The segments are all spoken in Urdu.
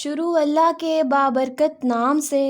شروع اللہ کے بابرکت نام سے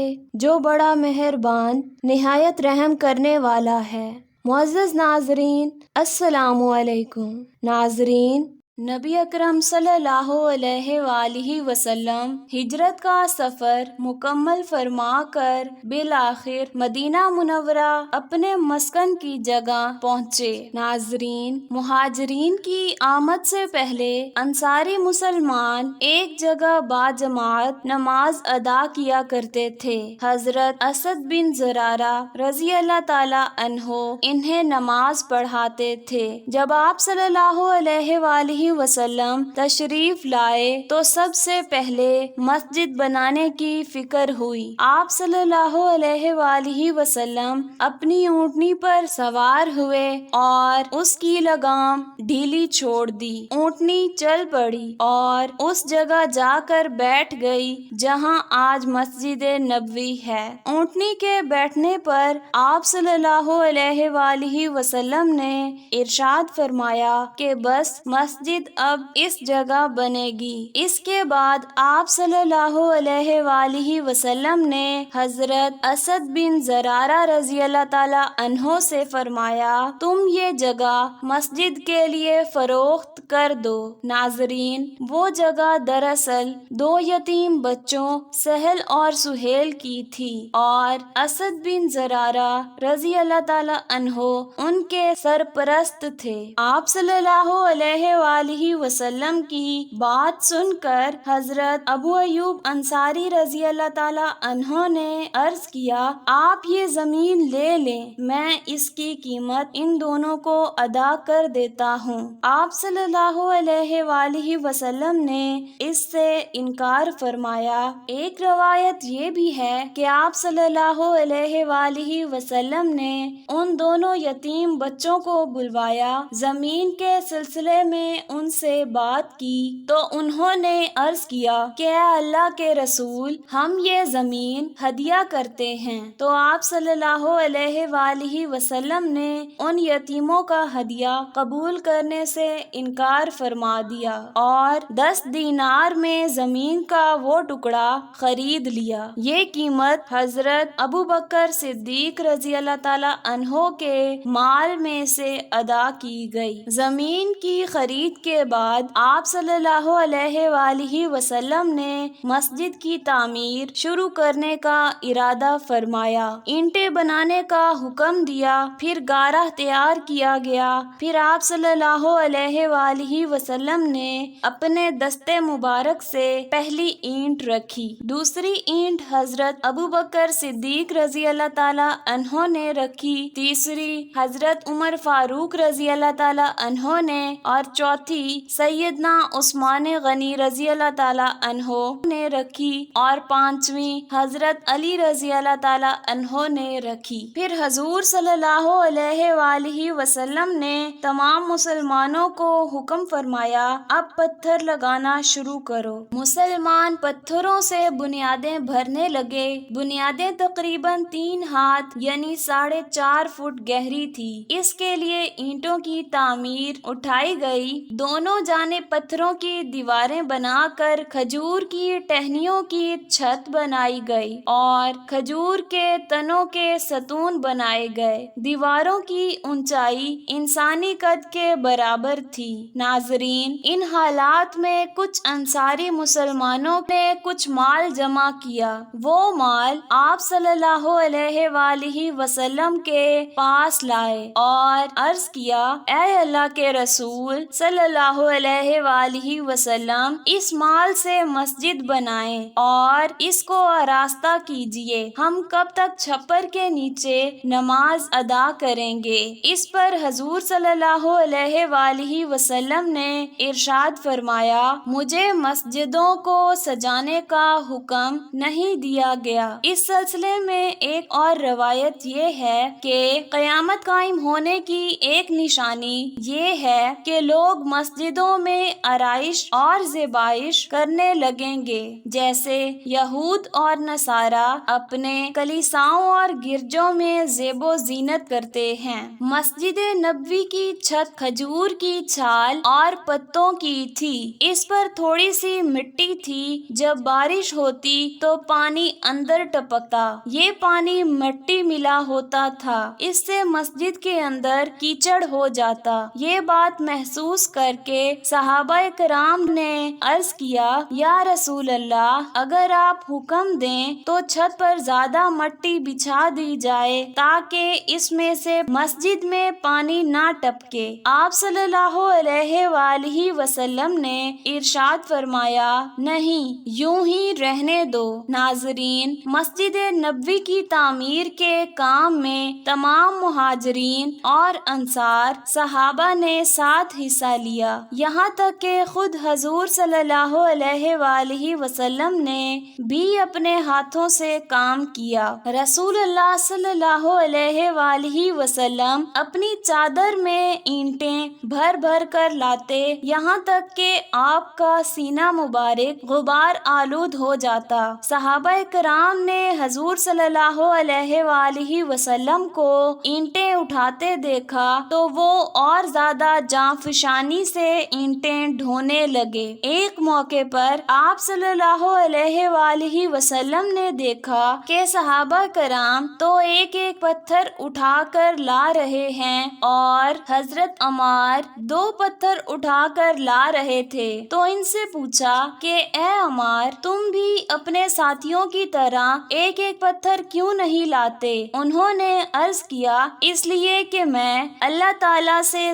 جو بڑا مہربان نہایت رحم کرنے والا ہے۔ معزز ناظرین، السلام علیکم۔ ناظرین، نبی اکرم صلی اللہ علیہ وآلہ وسلم ہجرت کا سفر مکمل فرما کر بالآخر مدینہ منورہ اپنے مسکن کی جگہ پہنچے۔ ناظرین، مہاجرین کی آمد سے پہلے انصاری مسلمان ایک جگہ باجماعت نماز ادا کیا کرتے تھے۔ حضرت اسد بن زرارہ رضی اللہ تعالی عنہ انہیں نماز پڑھاتے تھے۔ جب آپ صلی اللہ علیہ وآلہ وسلم تشریف لائے تو سب سے پہلے مسجد بنانے کی فکر ہوئی۔ آپ صلی اللہ علیہ وآلہ وسلم اپنی اونٹنی پر سوار ہوئے اور اس کی لگام ڈھیلی چھوڑ دی۔ اونٹنی چل پڑی اور اس جگہ جا کر بیٹھ گئی جہاں آج مسجد نبوی ہے۔ اونٹنی کے بیٹھنے پر آپ صلی اللہ علیہ وآلہ وسلم نے ارشاد فرمایا کہ بس مسجد اب اس جگہ بنے گی۔ اس کے بعد آپ صلی اللہ علیہ وآلہ وسلم نے حضرت اسد بن زرارہ رضی اللہ تعالی عنہ سے فرمایا تم یہ جگہ مسجد کے لیے فروخت کر دو۔ ناظرین، وہ جگہ دراصل دو یتیم بچوں سہل اور سہیل کی تھی اور اسد بن زرارہ رضی اللہ تعالی عنہ ان کے سرپرست تھے۔ آپ صلی اللہ علیہ وآلہ وسلم کی بات سن کر حضرت ابو ایوب انصاری رضی اللہ تعالی عنہ نے عرض کیا آپ یہ زمین لے لیں، میں اس کی قیمت ان دونوں کو ادا کر دیتا ہوں۔ آپ صلی اللہ علیہ وآلہ وسلم نے اس سے انکار فرمایا۔ ایک روایت یہ بھی ہے کہ آپ صلی اللہ علیہ وآلہ وسلم نے ان دونوں یتیم بچوں کو بلوایا، زمین کے سلسلے میں ان سے بات کی تو انہوں نے عرض کیا کہ اے اللہ کے رسول، ہم یہ زمین ہدیہ کرتے ہیں۔ تو آپ صلی اللہ علیہ وآلہ وسلم نے ان یتیموں کا ہدیہ قبول کرنے سے انکار فرما دیا اور 10 دینار میں زمین کا وہ ٹکڑا خرید لیا۔ یہ قیمت حضرت ابو بکر صدیق رضی اللہ تعالی عنہ کے مال میں سے ادا کی گئی۔ زمین کی خرید کے بعد آپ صلی اللہ علیہ وآلہ وسلم نے مسجد کی تعمیر شروع کرنے کا ارادہ فرمایا، اینٹیں بنانے کا حکم دیا، پھر گارہ تیار کیا گیا، پھر آپ صلی اللہ علیہ وآلہ وسلم نے اپنے دستے مبارک سے پہلی اینٹ رکھی، دوسری اینٹ حضرت ابو بکر صدیق رضی اللہ تعالی عنہ نے رکھی، تیسری حضرت عمر فاروق رضی اللہ تعالی عنہ نے اور چوتھی سیدنا عثمان غنی رضی اللہ تعالی عنہ نے رکھی اور پانچویں حضرت علی رضی اللہ تعالی عنہ نے رکھی۔ پھر حضور صلی اللہ علیہ وآلہ وسلم نے تمام مسلمانوں کو حکم فرمایا اب پتھر لگانا شروع کرو۔ مسلمان پتھروں سے بنیادیں بھرنے لگے۔ بنیادیں تقریباً 3 ہاتھ یعنی 4.5 فٹ گہری تھی۔ اس کے لیے اینٹوں کی تعمیر اٹھائی گئی، دونوں جانب پتھروں کی دیواریں بنا کر کھجور کی ٹہنیوں کی چھت بنائی گئی اور کھجور کے تنوں کے ستون بنائے گئے۔ دیواروں کی اونچائی انسانی قد کے برابر تھی۔ ناظرین، ان حالات میں کچھ انصاری مسلمانوں نے کچھ مال جمع کیا۔ وہ مال آپ صلی اللہ علیہ وآلہ وسلم کے پاس لائے اور عرض کیا اے اللہ کے رسول صلی اللہ علیہ وآلہ وسلم، اس مال سے مسجد بنائیں اور اس کو آراستہ کیجیے، ہم کب تک چھپر کے نیچے نماز ادا کریں گے؟ اس پر حضور صلی اللہ علیہ وآلہ وسلم نے ارشاد فرمایا مجھے مسجدوں کو سجانے کا حکم نہیں دیا گیا۔ اس سلسلے میں ایک اور روایت یہ ہے کہ قیامت قائم ہونے کی ایک نشانی یہ ہے کہ لوگ مسجدوں میں آرائش اور زیبائش کرنے لگیں گے، جیسے یہود اور نصارہ اپنے کلیساؤں اور گرجوں میں زیب و زینت کرتے ہیں۔ مسجد نبوی کی چھت کھجور کی چھال اور پتوں کی تھی، اس پر تھوڑی سی مٹی تھی، جب بارش ہوتی تو پانی اندر ٹپکتا، یہ پانی مٹی ملا ہوتا تھا، اس سے مسجد کے اندر کیچڑ ہو جاتا۔ یہ بات محسوس کر کے صحابہ کرام نے عرض کیا، یا رسول اللہ، اگر آپ حکم دیں تو چھت پر زیادہ مٹی بچھا دی جائے تاکہ اس میں سے مسجد میں پانی نہ ٹپکے۔ آپ صلی اللہ علیہ وآلہ وسلم نے ارشاد فرمایا، نہیں، یوں ہی رہنے دو۔ ناظرین، مسجد نبوی کی تعمیر کے کام میں تمام مہاجرین اور انصار صحابہ نے ساتھ حصہ لیا، یہاں تک کہ خود حضور صلی اللہ علیہ وآلہ وسلم نے بھی اپنے ہاتھوں سے کام کیا۔ رسول اللہ صلی اللہ علیہ وآلہ وسلم اپنی چادر میں اینٹیں بھر بھر کر لاتے، یہاں تک کہ آپ کا سینہ مبارک غبار آلود ہو جاتا۔ صحابہ کرام نے حضور صلی اللہ علیہ وآلہ وسلم کو اینٹیں اٹھاتے دیکھا تو وہ اور زیادہ جانفشانی سے اینٹیں ڈھونے لگے۔ ایک موقع پر آپ صلی اللہ علیہ وآلہ وسلم نے دیکھا کہ صحابہ کرام تو ایک ایک پتھر اٹھا کر لا رہے ہیں اور حضرت عمار 2 پتھر اٹھا کر لا رہے تھے، تو ان سے پوچھا کہ اے عمار، تم بھی اپنے ساتھیوں کی طرح ایک ایک پتھر کیوں نہیں لاتے؟ انہوں نے عرض کیا، اس لیے کہ میں اللہ تعالیٰ سے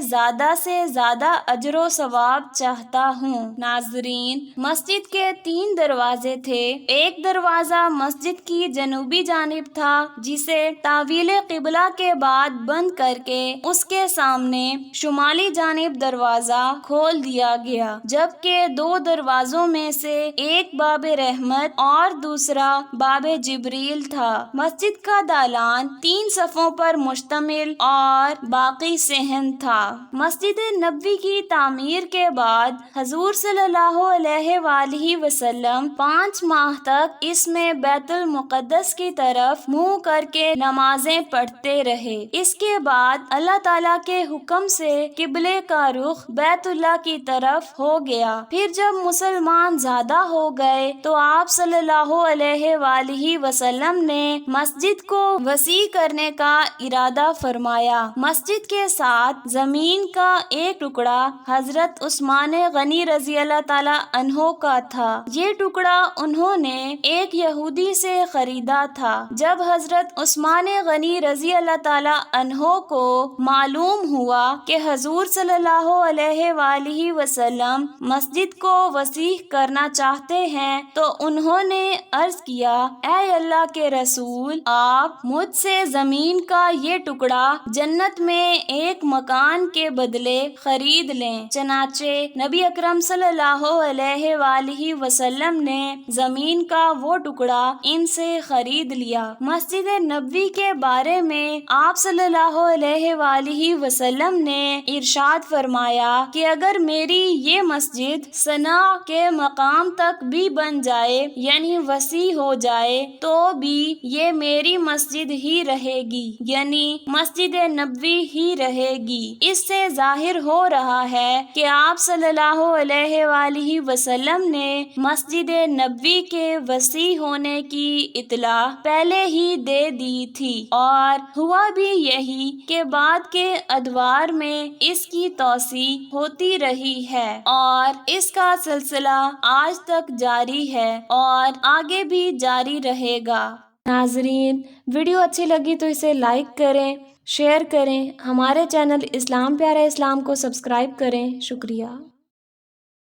زیادہ اجر و ثواب چاہتا ہوں۔ ناظرین، مسجد کے 3 دروازے تھے۔ ایک دروازہ مسجد کی جنوبی جانب تھا، جسے تحویل قبلہ کے بعد بند کر کے اس کے سامنے شمالی جانب دروازہ کھول دیا گیا، جبکہ 2 دروازوں میں سے ایک باب رحمت اور دوسرا باب جبریل تھا۔ مسجد کا دالان 3 صفوں پر مشتمل اور باقی صحن تھا۔ مسجد نبوی کی تعمیر کے بعد حضور صلی اللہ علیہ وآلہ وسلم 5 ماہ تک اس میں بیت المقدس کی طرف منہ کر کے نمازیں پڑھتے رہے۔ اس کے بعد اللہ تعالیٰ کے حکم سے قبلے کا رخ بیت اللہ کی طرف ہو گیا۔ پھر جب مسلمان زیادہ ہو گئے تو آپ صلی اللہ علیہ وآلہ وسلم نے مسجد کو وسیع کرنے کا ارادہ فرمایا۔ مسجد کے ساتھ زمین کا ایک ٹکڑا حضرت عثمان غنی رضی اللہ تعالی عنہ کا تھا۔ یہ ٹکڑا انہوں نے ایک یہودی سے خریدا تھا۔ جب حضرت عثمان غنی رضی اللہ تعالی عنہ کو معلوم ہوا کہ حضور صلی اللہ علیہ وآلہ وسلم مسجد کو وسیع کرنا چاہتے ہیں تو انہوں نے عرض کیا، اے اللہ کے رسول، آپ مجھ سے زمین کا یہ ٹکڑا جنت میں ایک مکان کے بدلے خرید لیں۔ چنانچہ نبی اکرم صلی اللہ علیہ وآلہ وسلم نے زمین کا وہ ٹکڑا ان سے خرید لیا۔ مسجد نبوی کے بارے میں آپ صلی اللہ علیہ وآلہ وسلم نے ارشاد فرمایا کہ اگر میری یہ مسجد صنعاء کے مقام تک بھی بن جائے، یعنی وسیع ہو جائے، تو بھی یہ میری مسجد ہی رہے گی، یعنی مسجد نبوی ہی رہے گی۔ اس سے ظاہر ہو رہا ہے کہ آپ صلی اللہ علیہ وآلہ وسلم نے مسجد نبوی کے وسیع ہونے کی اطلاع پہلے ہی دے دی تھی، اور ہوا بھی یہی کہ بعد کے ادوار میں اس کی توسیع ہوتی رہی ہے، اور اس کا سلسلہ آج تک جاری ہے اور آگے بھی جاری رہے گا۔ ناظرین، ویڈیو اچھی لگی تو اسے لائک کریں، شیئر کریں، ہمارے چینل اسلام پیارا اسلام کو سبسکرائب کریں۔ شکریہ۔